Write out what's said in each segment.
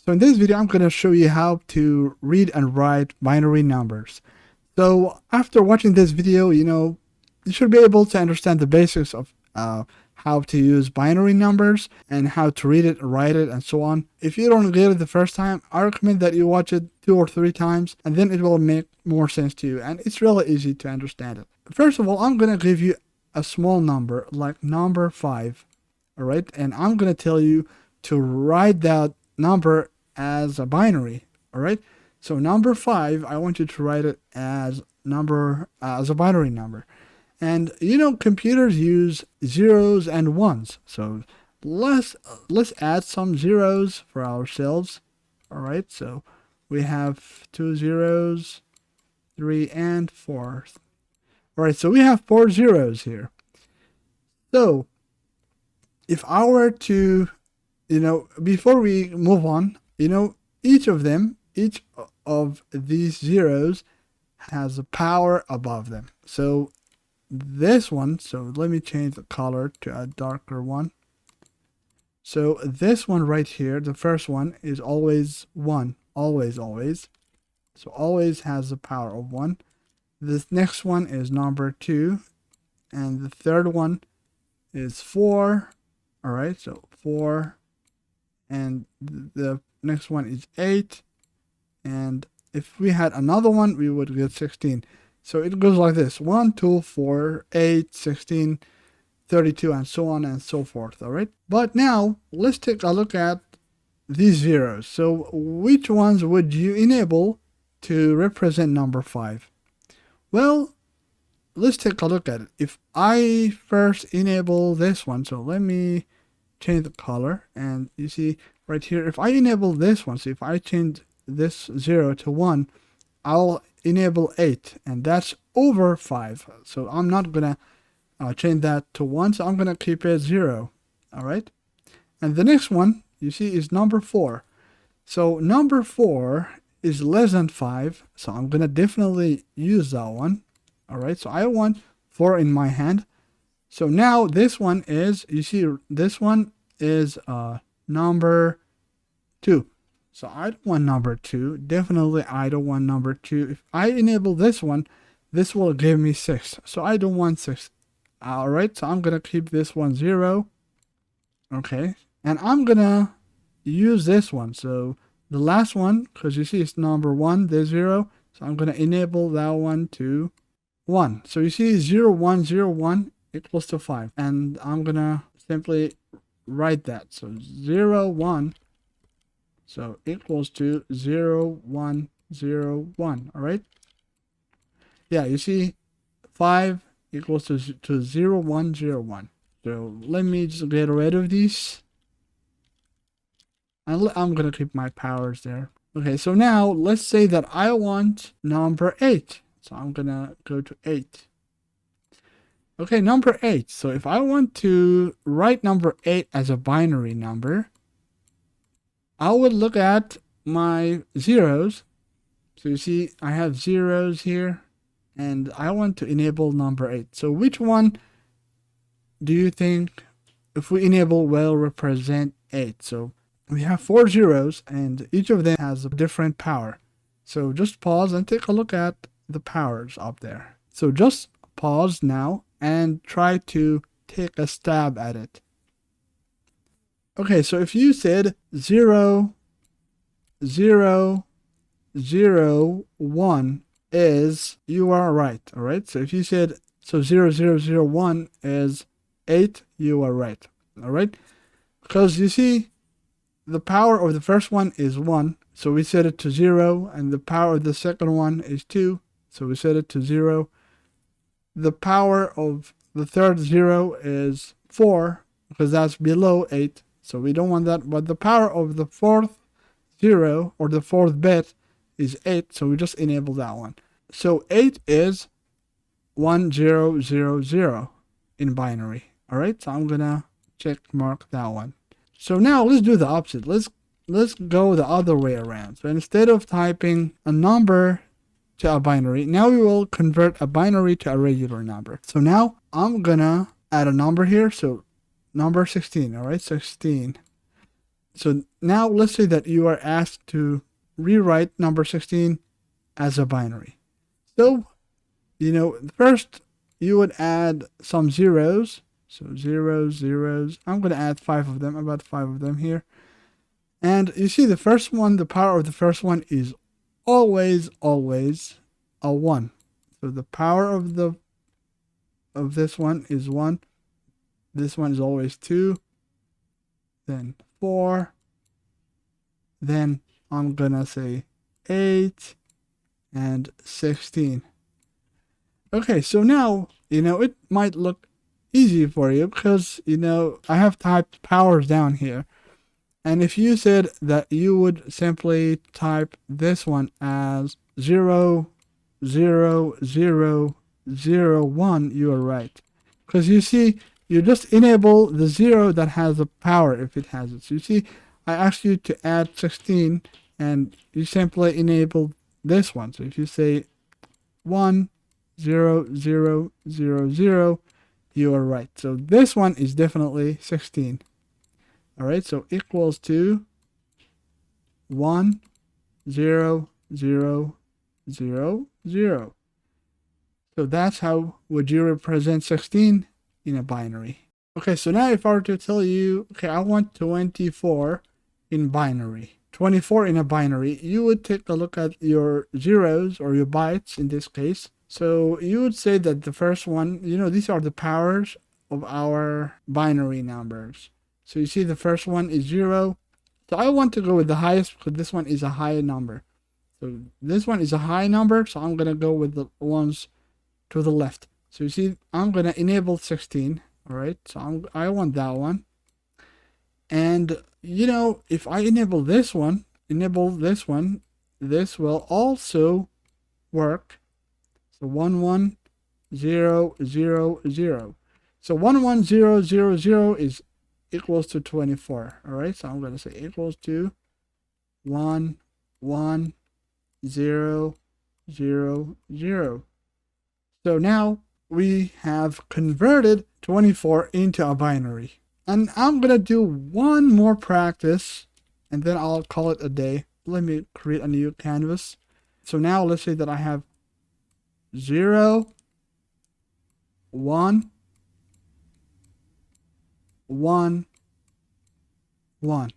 So in this video, I'm going to show you how to read and write binary numbers. So after watching this video, you should be able to understand the basics of how to use binary numbers and how to read it, write it, and so on. If you don't get it the first time, I recommend that you watch it 2 or 3 times, and then it will make more sense to you, and it's really easy to understand it. First of all, I'm going to give you a small number, like number 5, all right? And I'm going to tell you to write that number as a binary, all right? So number 5, I want you to write it as a binary number. And computers use zeros and ones. So let's add some zeros for ourselves. All right, so we have 2 zeros, 3 and 4. All right, so we have 4 zeros here. So if I were to, before we move on, each of these zeros has a power above them. So this one, so let me change the color to a darker one. So this one right here, the first one is always 1, always. So always has the power of 1. This next one is number 2, and the third one is 4. All right, so 4, and the next one is 8, and if we had another one, we would get 16. So it goes like this: 1, 2, 4, 8, 16, 32, and so on and so forth. All right. But now let's take a look at these zeros. So which ones would you enable to represent number 5? Well, let's take a look at it. If I first enable this one, so let me change the color, and you see right here, if I enable this one, so if I change this 0 to 1, I'll enable 8, and that's over 5. So I'm not gonna change that to 1, so I'm gonna keep it 0. All right. And the next one you see is number 4. So number 4 is less than 5, so I'm gonna definitely use that one. All right, so I want 4 in my hand. So now this one is, you see, this one is number 2. So I don't want number 2. Definitely I don't want number 2. If I enable this one, this will give me 6. So I don't want 6. All right, so I'm going to keep this one 0. Okay, and I'm going to use this one. So the last one, because you see it's number 1, there's 0. So I'm going to enable that one to 1. So you see 0, 1, 0, 1 equals to 5. And I'm going to simply write that. So 0, 1. So equals to 0, 1, 0, 1. All right. Yeah, you see 5 equals to 0, 1, 0, 1. So let me just get rid of these. And I'm going to keep my powers there. Okay, so now let's say that I want number 8. So I'm going to go to 8. Okay, number 8. So if I want to write number 8 as a binary number, I would look at my zeros. So you see I have zeros here, and I want to enable number 8. So which one do you think, if we enable, will represent 8? So we have 4 zeros, and each of them has a different power. So just pause and take a look at the powers up there. So just pause now and try to take a stab at it. Okay, so if you said 0, 0, 0, 1 is, you are right, all right? So if you said, so 0, 0, 0, 1 is 8, you are right, all right? Because you see, the power of the first one is 1, so we set it to 0, and the power of the second one is 2, so we set it to 0. The power of the third 0 is 4, because that's below 8. So we don't want that, but the power of the fourth 0, or the fourth bit, is 8, so we just enable that one. So 8 is 1, 0, 0, 0 in binary. All right, so I'm gonna check mark that one. So now let's do the opposite. Let's go the other way around. So instead of typing a number to a binary, now we will convert a binary to a regular number. So now I'm gonna add a number here. So number 16, all right, 16. So now let's say that you are asked to rewrite number 16 as a binary. So, first you would add some zeros. So zeros. I'm going to add 5 of them, about 5 of them here. And you see the first one, the power of the first one is always a 1. So the power of this one is 1. This one is always 2. Then 4. Then I'm going to say 8 and 16. Okay, so now, it might look easy for you because, I have typed powers down here. And if you said that you would simply type this one as 0, 0, 0, 0, 1, you are right. Because you see, you just enable the 0 that has a power if it has it. So you see, I asked you to add 16 and you simply enable this one. So if you say 1, 0, 0, 0, 0, you are right. So this one is definitely 16. All right, so equals to 1, 0, 0, 0, 0. So that's how would you represent 16 in a binary. Okay, so now if I were to tell you, okay, I want 24 in binary. 24 in a binary, you would take a look at your zeros or your bytes in this case. So you would say that the first one, these are the powers of our binary numbers. So you see the first one is 0. So I want to go with the highest because this one is a high number. So this one is a high number, so I'm going to go with the ones to the left. So you see, I'm going to enable 16. All right, so I want that one. And, if I enable this one, this will also work. So 1, 1, 0, 0, 0. So 1, 1, 0, 0, 0 is equals to 24. All right, so I'm going to say equals to 1, 1, 0, 0, 0. So now we have converted 24 into a binary. And I'm going to do one more practice and then I'll call it a day. Let me create a new canvas. So now let's say that I have 0, 1, 1, 1.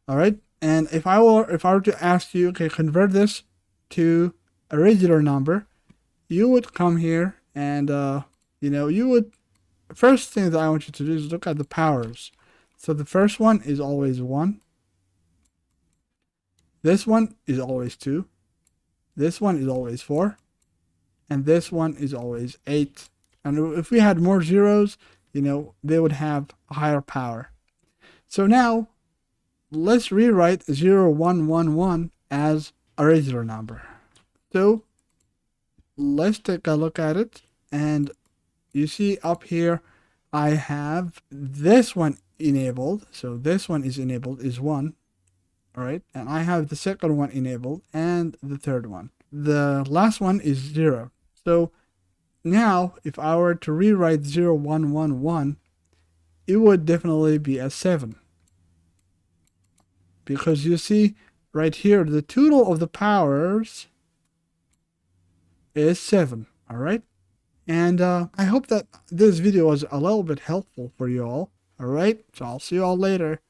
All right, and if I were to ask you, okay, convert this to a regular number, you would come here and you would, first thing that I want you to do is look at the powers. So the first one is always 1. This one is always 2. This one is always 4. And this one is always 8. And if we had more zeros, they would have a higher power. So now, let's rewrite 0, 1, 1, 1 as a regular number. So, let's take a look at it. And you see up here, I have this one enabled. So this one is enabled, is 1. All right. And I have the second one enabled and the third one. The last one is 0. So now, if I were to rewrite 0, 1, 1, 1, it would definitely be a 7. Because you see right here, the total of the powers is 7. All right. And I hope that this video was a little bit helpful for you all. All right. So I'll see you all later.